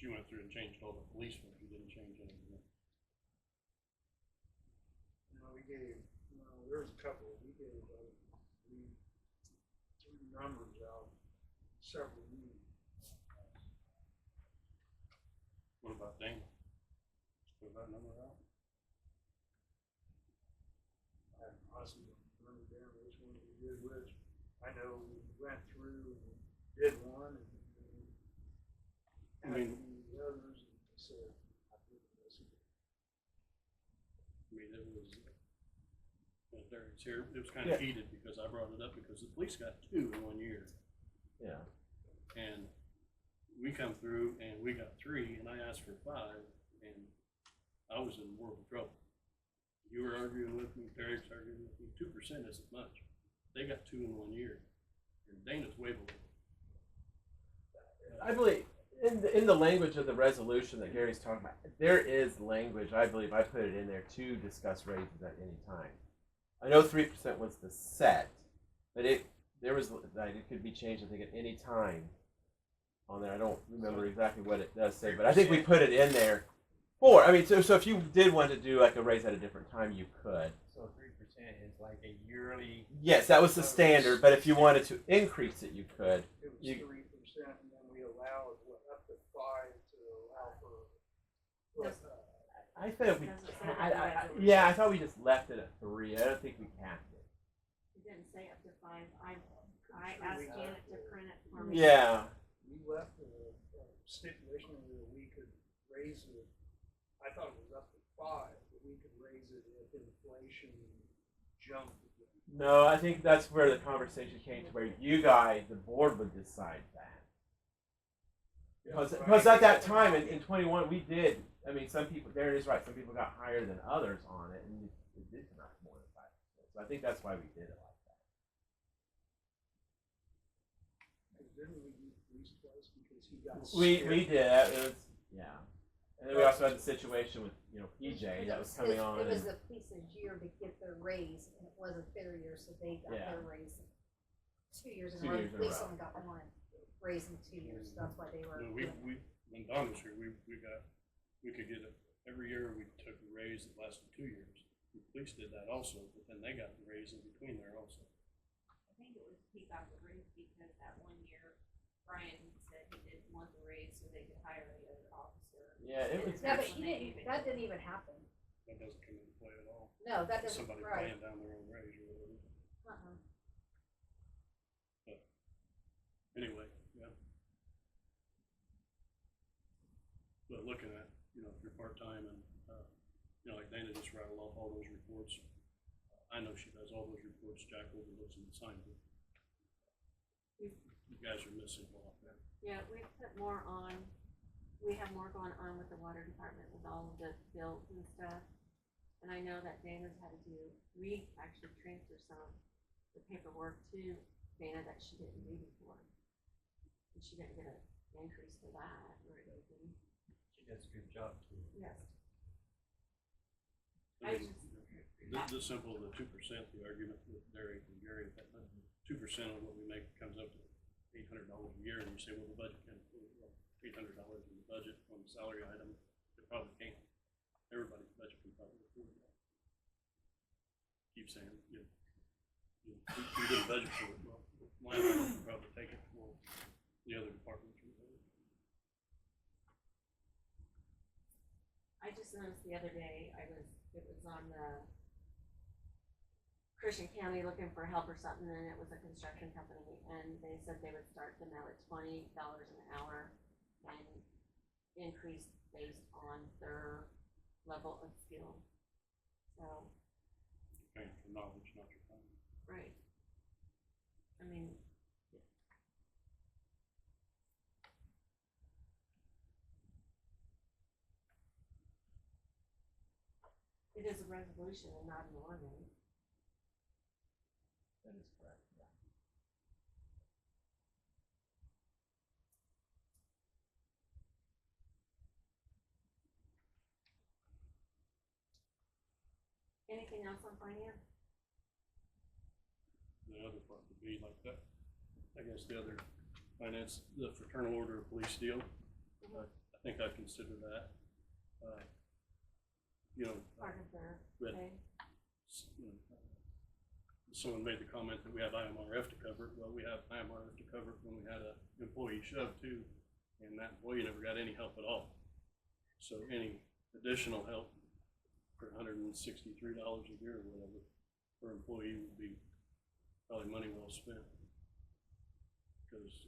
you went through and changed all the policemen, you didn't change anything. We gave, there was a couple, we gave, three numbers out several years. What about Dana? Put that number out? I honestly don't remember damn which one we did which. I know we went through and did one and I mean, the others and said, I did this again. I mean, it was, Derek's here, it was kind of heated because I brought it up because the police got 2 in 1 year. Yeah. And we come through and we got 3 and I asked for 5 and I was in world of trouble. You were arguing with me, Derek's arguing with me, 2% isn't much. They got 2 in 1 year. And Dana's way below. I believe in the language of the resolution that Gary's talking about, there is language, I believe I put it in there to discuss raises at any time. I know 3% was the set, but there was like it could be changed I think at any time on there. I don't remember exactly what it does say, but I think we put it in there for. I mean, so if you did want to do like a raise at a different time, you could. So 3% is like a yearly. Yes, that was the standard. But if you wanted to increase it, you could. It was 3% and then we allowed up to 5 to allow for. I thought we. I thought we just left it at 3. I don't think we capped it. It didn't say up to 5. I asked Janet to print it for me. Yeah. We left a stipulation that we could raise it. I thought it was up to 5, but we could raise it if inflation jumped again. No, I think that's where the conversation came to where you guys, the board, would decide that. Because at that time in 21 we did. I mean, some people. Darren is right. Some people got higher than others on it, and it did come out to more than 5%. So I think that's why we did it like that. Didn't we do police twice because he got We sick? did. It was and then we also had the situation with PJ that was coming on. It was the police's year to get their raise, and it wasn't their year, so they got their raise 2 years in a row. The police only got 1 raise in 2 years, so that's why they were. We when Don was here, we could get it every year. We took a raise that lasted 2 years. The police did that also, but then they got the raise in between there also. I think it was he got the raise because that 1 year Brian said he didn't want the raise so they could hire the other officer. Yeah, it was. Yeah, but he didn't. That didn't even happen. That doesn't come into play at all. No, that doesn't. Somebody Right. paying down their own raise or whatever. Anyway, yeah. But looking at, if you're part-time and, like Dana just rattled off all those reports. I know she does all those reports. Jack overlooks and signs them. You guys are missing a lot there. Yeah, we've put more on. We have more going on with the water department with all of the bills and stuff. And I know that Dana's had to do. We actually transferred some of the paperwork to Dana that she didn't do before. And she didn't get an increase for that or anything. She does a good job too. Yes. I mean, the simple, the 2%, the argument with Derek and Gary, that 2% of what we make comes up to $800 a year, and you say, well, the budget can't afford $800 in the budget on the salary item. It probably can't. Everybody's budget can probably afford that. Keep saying, we didn't budget for it. Well, line item can probably take it for the other departments. I just noticed the other day, it was on the Christian County looking for help or something, and it was a construction company, and they said they would start them out at $20 an hour and increase based on their level of skill. So. You're paying for knowledge, not your time. Right. I mean. It is a resolution and not an ordinance. That is correct. Yeah. Anything else on finance? The other part would be like that. I guess the other finance, the fraternal order of police deal. I think I'd consider that. You know, Part of their with, pay. you know, someone made the comment that we have IMRF to cover it. Well, we have IMRF to cover it when we had an employee shove too, and that employee never got any help at all. So any additional help for $163 a year or whatever per employee would be probably money well spent. Because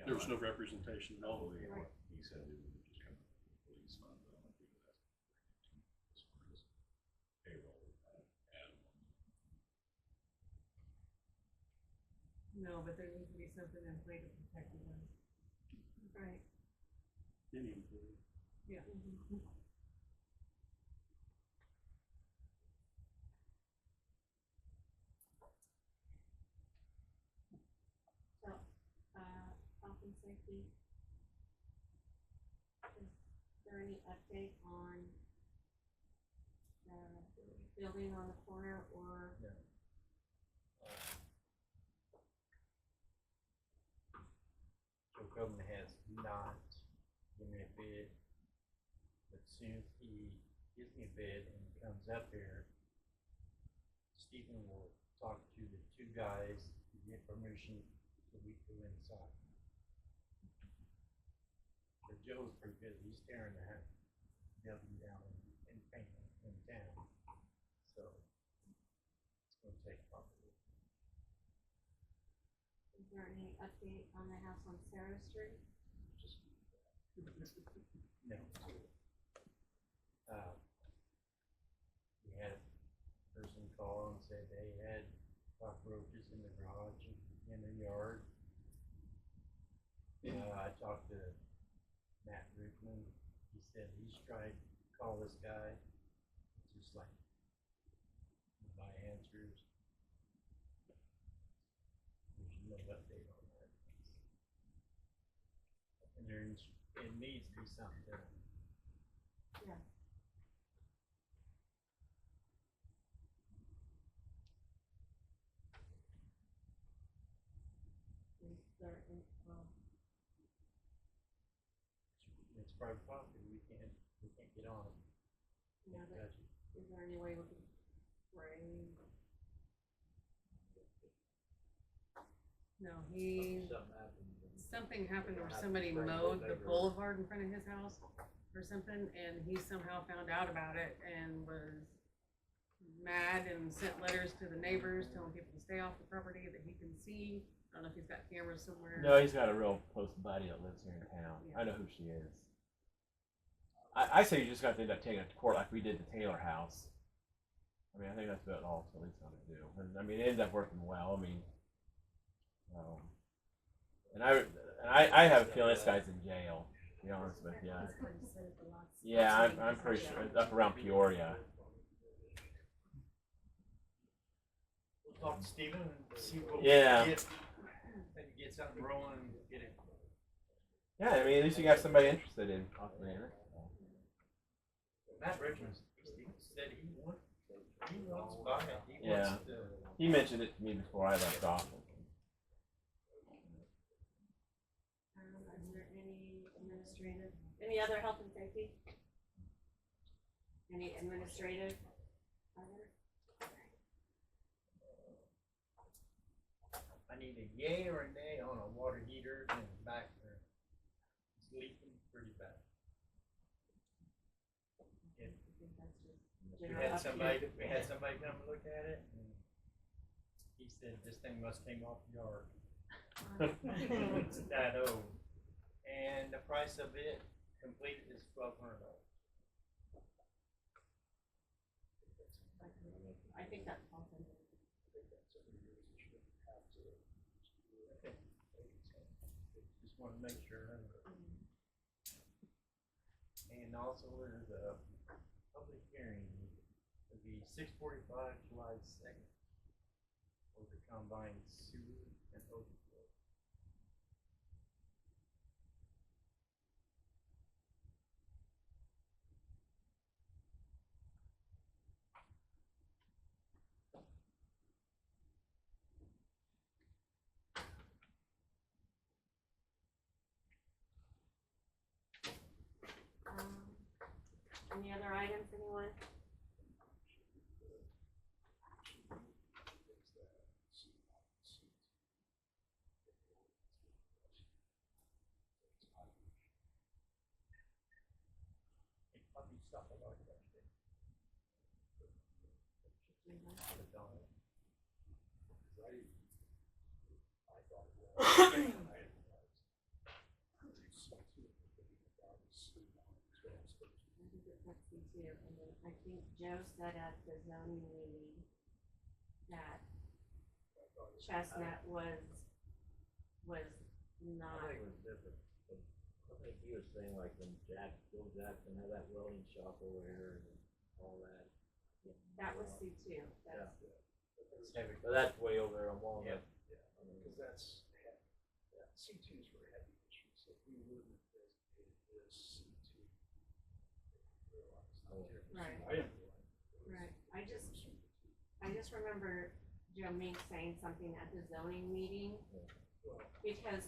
there was no representation at all. He said it would just come from the police fund, but I don't think that's as far as payroll add on. No, but there needs to be something in play to protect them. Right. Any employee. Yeah. Mhm. So, health and safety. Is there any update on the building on the corner or? Joe Coleman has not given me a bid, but as soon as he gives me a bid and comes up here, Stephen will talk to the two guys to get permission so we go inside. But Joe's pretty good, he's tearing the building down and painting in town, so it's gonna take probably. Is there any update on the house on Sarah Street? No. We had a person call and said they had cockroaches in the garage and in the yard. I talked to Matt Rickman, he said he's tried to call this guy, it's just like, nobody answers. There's no update on that. And it needs to be something done. Yeah. Is there any, It's private property, we can't get on it. yeah, Can't but touch it. is there any way we could spray? No, something happened where somebody Spring mowed the later. boulevard in front of his house or something, and he somehow found out about it and was mad and sent letters to the neighbors telling people to stay off the property that he can see. I don't know if he's got cameras somewhere. No, he's got a real close buddy that lives here in town. I know who she is. I say you just got to end up taking it to court like we did the Taylor house. I mean, I think that's about all police want to do. And I mean, it ended up working well. I mean, and I have a feeling this guy's in jail. To be honest with you. He's going to sit at the lots. Yeah, I'm pretty sure it's up around Peoria. We'll talk to Stephen and see what Yeah. we get. Maybe get something rolling and get it. Yeah, I mean, at least you got somebody interested in operating it. Matt Richards, Stephen said he wants to buy it. He Yeah. wants to. He mentioned it to me before I left off. Is there any other health and safety? Any administrative? Other? I need a yay or a nay on a water heater in the back there. It's leaking pretty bad. I think that's just We general had update. somebody come look at it and he said this thing must came off the yard. It's that old. And the price of it complete is $1,200. I think that's awesome. Okay. Just wanna make sure. And also there's a public hearing, it'll be 6:45 July 2nd. For the combined sewer and overflow. But don't- I think it's like C2, and then I think Joe said at the zoning meeting that Chestnut was not, I think it was different. I think he was saying like when Bill Jackson had that welding shop over here and all that. that was C2, that's, It's heavy. But that's way over there on Walnut. Because that's heavy. C2 is for heavy issues, so if we wouldn't have designated this C2. Right. I didn't right, I just remember Joe Mink saying something at the zoning meeting, because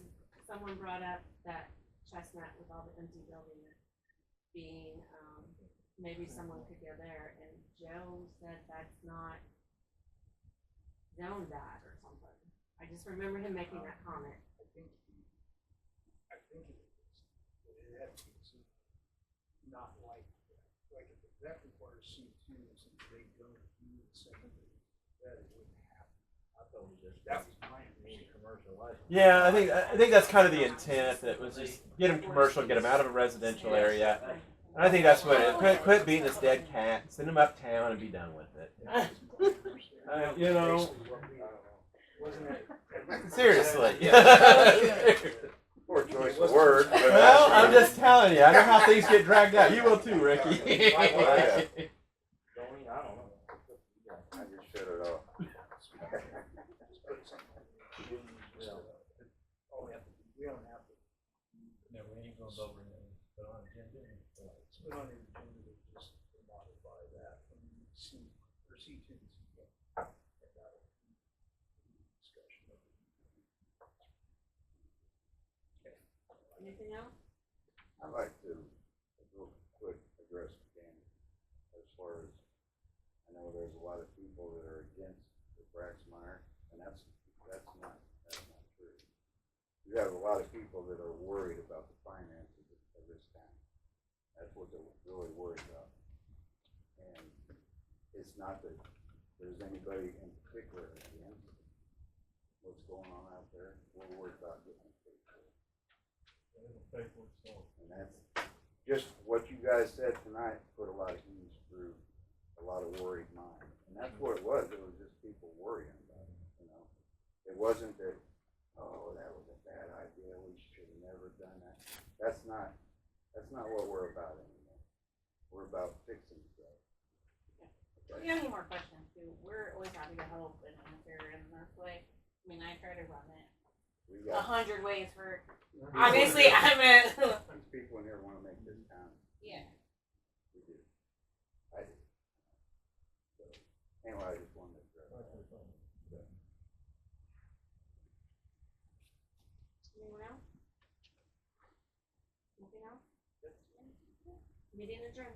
someone brought up that Chestnut with all the empty buildings being, maybe someone could go there, and Joe said that's not zoned that or something. I just remember him making that comment. I think it is, but it had to be not like that. Like if that requires C2, since they don't do the same thing, that it wouldn't happen. I thought we just. That was my Need understanding. commercial license. Yeah, I think that's kind of the intent. That was just get them commercial, get them out of a residential area. And I think that's what it is. Quit beating this dead cat. Send them uptown and be done with it. You know, Wasn't it? seriously. Poor choice of words. but Well, that's I'm true. just telling you. I know how things get dragged out. You will too, Ricky. Don't even, I don't know. I just shut it off. We don't have to, No, we ain't going over and put on agenda. it's been on the agenda to just modify that from C, or C2 to C1. Discussion of it. Anything else? I'd like to real quick address Danny as far as, I know there's a lot of people that are against the Braxmeyer, and that's not true. You have a lot of people that are worried about the finances of this town. That's what they're really worried about. And it's not that there's anybody in particular against what's going on out there. We're worried about getting it paid for. It'll pay for itself. And that's just what you guys said tonight, put a lot of ease through a lot of worried minds. And that's what it was just people worrying about it, you know? It wasn't that, oh, that was a bad idea, we should have never done that. That's not what we're about anymore. We're about fixing stuff. If you have any more questions too, we're always happy to help and answer in this way. I mean, I try to run it We 100 got ways for, obviously, I'm a, these people in here wanna make this town, yeah. we do. I do. So, anyway, I just wanted to address that. Anyone else? Nothing else? Meeting adjourned.